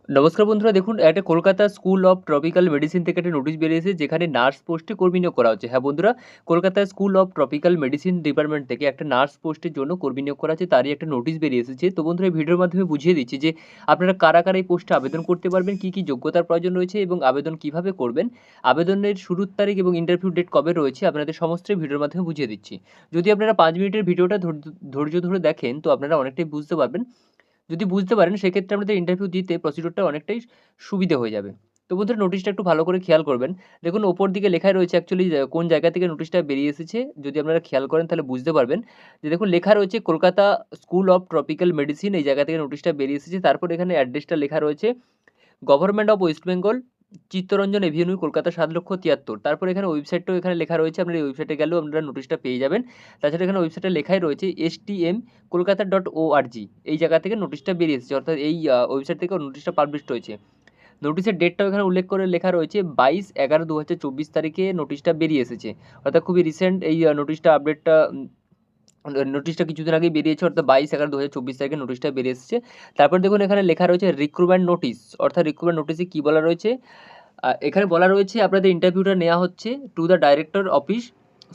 নমস্কার বন্ধুরা, দেখুন একটা Kolkata school of tropical medicine থেকে একটা নোটিশ বেরিয়েছে যেখানে নার্স পোস্টে কর্মী নিয়োগ করা হচ্ছে। হ্যাঁ বন্ধুরা, Kolkata school of tropical medicine department থেকে একটা নার্স পোস্টের জন্য কর্মী নিয়োগ করা হচ্ছে, তারই একটা নোটিশ বেরিয়ে এসেছে। তো বন্ধুরা, এই ভিডিওর মাধ্যমে বুঝিয়ে দিচ্ছি যে আপনারা কারা কারা এই পোস্টে আবেদন করতে পারবেন, কী কী যোগ্যতার প্রয়োজন রয়েছে এবং আবেদন কিভাবে করবেন, আবেদনের শুরুর তারিখ এবং ইন্টারভিউ ডেট কবে রয়েছে, আপনাদের সমস্ত ভিডিওর মাধ্যমে বুঝিয়ে দিচ্ছি। যদি আপনারা 5 মিনিটের ভিডিওটা ধৈর্য ধরে দেখেন তো আপনারা অনেকটাই বুঝতে পারবেন। যদি বুঝতে পারেন সেক্ষেত্রে আপনাদের ইন্টারভিউ দিতে প্রসিডিউরটা অনেকটাই সুবিধে হয়ে যাবে। তো বন্ধুরা, নোটিশটা একটু ভালো করে খেয়াল করবেন। দেখুন ওপর দিকে লেখাই রয়েছে অ্যাকচুয়ালি কোন জায়গা থেকে নোটিশটা বেরিয়ে এসেছে, যদি আপনারা খেয়াল করেন তাহলে বুঝতে পারবেন। যে দেখুন লেখা রয়েছে Kolkata school of tropical medicine, এই জায়গা থেকে নোটিশটা বেরিয়ে এসেছে। তারপর এখানে অ্যাড্রেসটা লেখা রয়েছে government of West Bengal, Chittaranjan Avenue, Kolkata 7,73,000। তারপর এখানে ওয়েবসাইটটাও এখানে লেখা রয়েছে, আপনারা এই ওয়েবসাইটে গেলেও আপনারা নোটিশটা পেয়ে যাবেন। তাছাড়া এখানে ওয়েবসাইটে লেখাই রয়েছে stm kolkata.org, এই জায়গা থেকে নোটিশটা বেরিয়ে এসেছে, অর্থাৎ এই ওয়েবসাইট থেকে নোটিশটা পাবলিশড হয়েছে। নোটিশের ডেটটাও এখানে উল্লেখ করে লেখা রয়েছে 22/11/2024 তারিখে নোটিশটা বেরিয়ে এসেছে, অর্থাৎ খুবই রিসেন্ট এই নোটিশটা আপডেটটা। নোটিশটা কিছুদিন আগেই বেরিয়েছে, অর্থাৎ 22/11/2024 তারিখে নোটিশটা বেরিয়ে এসেছে। তারপর দেখুন এখানে লেখা রয়েছে রিক্রুটমেন্ট নোটিশ, অর্থাৎ রিক্রুটমেন্ট নোটিশে কী বলা রয়েছে, এখানে বলা রয়েছে আপনাদের ইন্টারভিউটা নেওয়া হচ্ছে to the director office,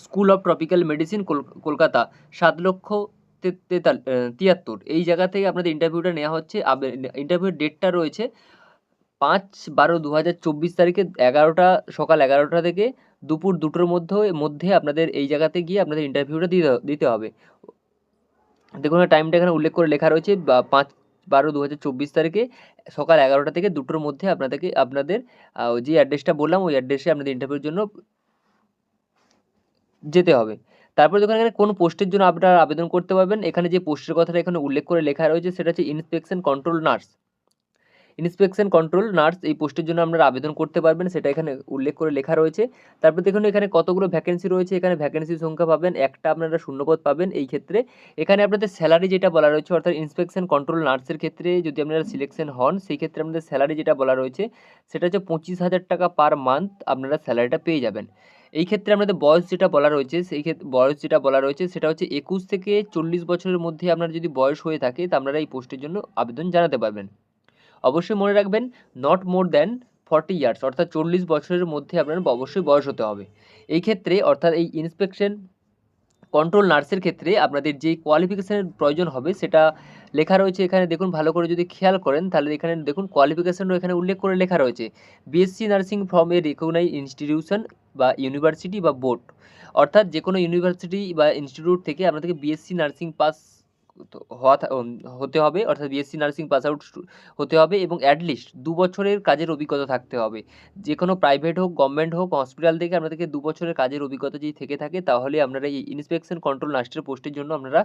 school of tropical medicine, Kolkata 7,73,000, এই জায়গা থেকে আপনাদের ইন্টারভিউটা নেওয়া হচ্ছে। ইন্টারভিউর ডেটটা রয়েছে 5/12/2024 তারিখে সকাল 11টা থেকে দুপুর 2টোর মধ্যে আপনাদের এই জায়গাতে গিয়ে আপনাদের ইন্টারভিউটা দিতে হবে। দেখুন টাইমটা এখানে উল্লেখ করে লেখা রয়েছে 5/12/2024 তারিখে সকাল 11টা থেকে 2টোর মধ্যে আপনাদের যে অ্যাড্রেসটা বললাম ওই অ্যাড্রেসে আপনাদের ইন্টারভিউর জন্য যেতে হবে। তারপরে দেখুন এখানে কোন পোস্টের জন্য আপনারা আবেদন করতে পারবেন, এখানে যে পোস্টের কথাটা এখানে উল্লেখ করে লেখা রয়েছে সেটা হচ্ছে inspection control nurse. Inspection control nurse এই পোস্টের জন্য আপনারা আবেদন করতে পারবেন, সেটা এখানে উল্লেখ করে লেখা রয়েছে। তারপর দেখুন এখানে কতগুলো ভ্যাকেন্সি রয়েছে, এখানে ভ্যাকেন্সির সংখ্যা পাবেন একটা, আপনারা শূন্যপদ পাবেন। এই ক্ষেত্রে এখানে আপনাদের স্যালারি যেটা বলা রয়েছে, অর্থাৎ ইন্সপেকশন কন্ট্রোল নার্সের ক্ষেত্রে যদি আপনারা সিলেকশন হন সেই ক্ষেত্রে আপনাদের স্যালারি যেটা বলা রয়েছে সেটা হচ্ছে 25,000 টাকা পার মান্থ আপনারা স্যালারিটা পেয়ে যাবেন। এই ক্ষেত্রে আপনাদের বয়স যেটা বলা রয়েছে সেটা হচ্ছে 21 থেকে 40 বছরের মধ্যে আপনার যদি বয়স হয়ে থাকে তা আপনারা এই পোস্টের জন্য আবেদন জানাতে পারবেন। অবশ্যই মনে রাখবেন, নট মোর দ্যান 40 ইয়ার্স, অর্থাৎ 40 বছরের মধ্যে আপনার অবশ্যই বয়স হতে হবে। এই ক্ষেত্রে অর্থাৎ এই ইন্সপেকশন কন্ট্রোল নার্সের ক্ষেত্রে আপনাদের যে কোয়ালিফিকেশনের প্রয়োজন হবে সেটা লেখা রয়েছে এখানে। দেখুন ভালো করে যদি খেয়াল করেন তাহলে এখানে দেখুন কোয়ালিফিকেশনও এখানে উল্লেখ করে লেখা রয়েছে BSc nursing from a recognize institution বা ইউনিভার্সিটি বা বোর্ড, অর্থাৎ যে কোনো ইউনিভার্সিটি বা ইনস্টিটিউট থেকে আপনাদেরকে বিএসসি নার্সিং পাস হতে হবে, অর্থাৎ বিএসসি নার্সিং পাস আউট হতে হবে এবং অ্যাটলিস্ট 2 বছরের কাজের অভিজ্ঞতা থাকতে হবে। যে কোনো প্রাইভেট হোক, গভর্নমেন্ট হোক, হসপিটাল থেকে আপনাদেরকে 2 বছরের কাজের অভিজ্ঞতা যদি থেকে থাকে তাহলে আপনারা এই ইন্সপেকশন কন্ট্রোল নার্সের পোস্টের জন্য আপনারা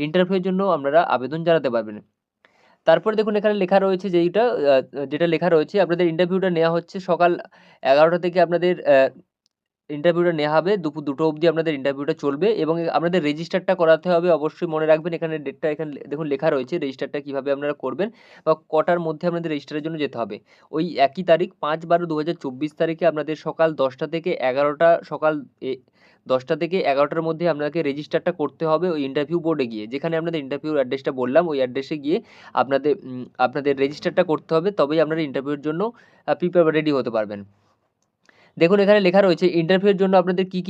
ইন্টারভিউয়ের জন্য আপনারা আবেদন জানাতে পারবেন। তারপরে দেখুন এখানে লেখা রয়েছে যেটা লেখা রয়েছে আপনাদের ইন্টারভিউটা নেওয়া হচ্ছে সকাল 11টা থেকে আপনাদের ইন্টারভিউটা নেওয়া হবে, দুপুর 2টো অবধি আপনাদের ইন্টারভিউটা চলবে এবং আপনাদের রেজিস্টারটা করাতে হবে। অবশ্যই মনে রাখবেন এখানে ডেটটা এখানে দেখুন লেখা রয়েছে রেজিস্টারটা কীভাবে আপনারা করবেন বা কটার মধ্যে আপনাদের রেজিস্টারের জন্য যেতে হবে। ওই একই তারিখ 5/12/2024 তারিখে আপনাদের সকাল 10টা থেকে 11টা, সকাল 10টা থেকে 11টার মধ্যে আপনাকে রেজিস্টারটা করতে হবে ওই ইন্টারভিউ বোর্ডে গিয়ে, যেখানে আপনাদের ইন্টারভিউ অ্যাড্রেসটা বললাম ওই অ্যাড্রেসে গিয়ে আপনাদের রেজিস্টারটা করতে হবে, তবেই আপনারা ইন্টারভিউর জন্য রেডি হতে পারবেন। দেখুন এখানে লেখা রয়েছে ইন্টারভিউয়ের জন্য আপনাদের কী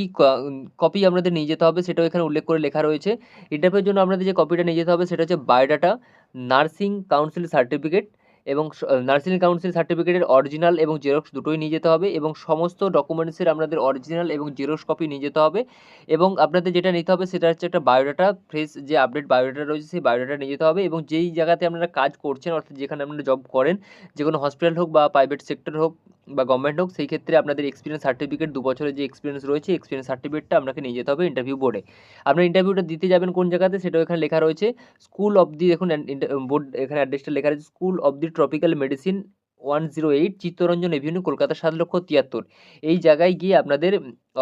কপি আপনাদের নিয়ে যেতে হবে সেটাও এখানে উল্লেখ করে লেখা রয়েছে। ইন্টারভিউয়ের জন্য আপনাদের যে কপিটা নিয়ে যেতে হবে সেটা হচ্ছে বায়োডাটা, নার্সিং কাউন্সিল সার্টিফিকেট এবং নার্সিং কাউন্সিল সার্টিফিকেটের অরিজিনাল এবং জেরক্স দুটোই নিয়ে যেতে হবে এবং সমস্ত ডকুমেন্টসের আপনাদের অরিজিনাল এবং জেরক্স কপি নিয়ে যেতে হবে এবং আপনাদের যেটা নিতে হবে সেটা হচ্ছে একটা বায়োডাটা, ফ্রেশ যে আপডেট বায়োডাটা রয়েছে সেই বায়োডাটা নিয়ে যেতে হবে এবং যেই জায়গাতে আপনারা কাজ করছেন অর্থাৎ যেখানে আপনারা জব করেন, যে কোনো হসপিটাল হোক বা প্রাইভেট সেক্টর হোক বা গভর্নমেন্ট হোক, সেই ক্ষেত্রে আপনাদের এক্সপিরিয়েন্স সার্টিফিকেট 2 বছরের যে এক্সপিরিয়েন্স রয়েছে এক্সপিরিয়েন্স সার্টিফিকেটটা আপনাকে নিয়ে যেতে হবে ইন্টারভিউ বোর্ডে। আপনার ইন্টারভিউটা দিতে যাবেন কোন জায়গাতে সেটাও এখানে লেখা রয়েছে, স্কুল অফ দি, দেখুন বোর্ড এখানে অ্যাড্রেসটা লেখা রয়েছে school of the tropical medicine 108 Chittaranjan Avenue, Kolkata 7,73,000। এই জায়গায় গিয়ে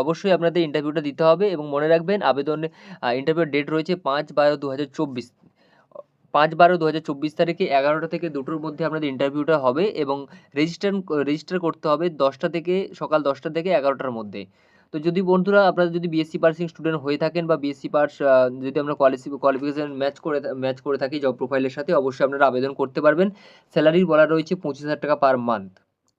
অবশ্যই আপনাদের ইন্টারভিউটা দিতে হবে এবং মনে রাখবেন ইন্টারভিউর ডেট রয়েছে 5/12/2024, 5/12/2024 তারিখে 11টা থেকে 2টোর মধ্যে আপনাদের ইন্টারভিউটা হবে এবং রেজিস্টার করতে হবে সকাল 10টা থেকে 11টার মধ্যে। তো যদি বন্ধুরা আপনারা যদি বিএসসি পাসিং স্টুডেন্ট হয়ে থাকেন বা বিএসসি পাস যদি আমরা কোয়ালিফিকেশন ম্যাচ করে থাকি জব প্রোফাইলের সাথে, অবশ্যই আপনারা আবেদন করতে পারবেন। স্যালারি বলা রয়েছে 25,000 টাকা পার মান্থ।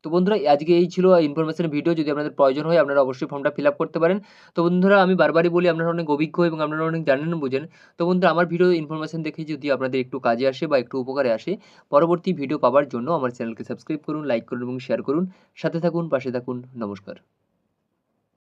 তো বন্ধুরা আজকে এই ছিল ইনফরমেশন ভিডিও। যদি আপনাদের প্রয়োজন হয় আপনারা অবশ্যই ফর্মটা ফিল আপ করতে পারেন। তো বন্ধুরা আমি বারবারই বলি, আপনারা অনেক অভিজ্ঞ এবং আপনারা অনেক জানেন বুঝেন। তো বন্ধুরা আমার ভিডিও ইনফরমেশন দেখে যদি আপনাদের একটু কাজে আসে বা একটু উপকারে আসে, পরবর্তী ভিডিও পাওয়ার জন্য আমার চ্যানেলকে সাবস্ক্রাইব করুন, লাইক করুন এবং শেয়ার করুন। সাথে থাকুন, পাশে থাকুন। নমস্কার।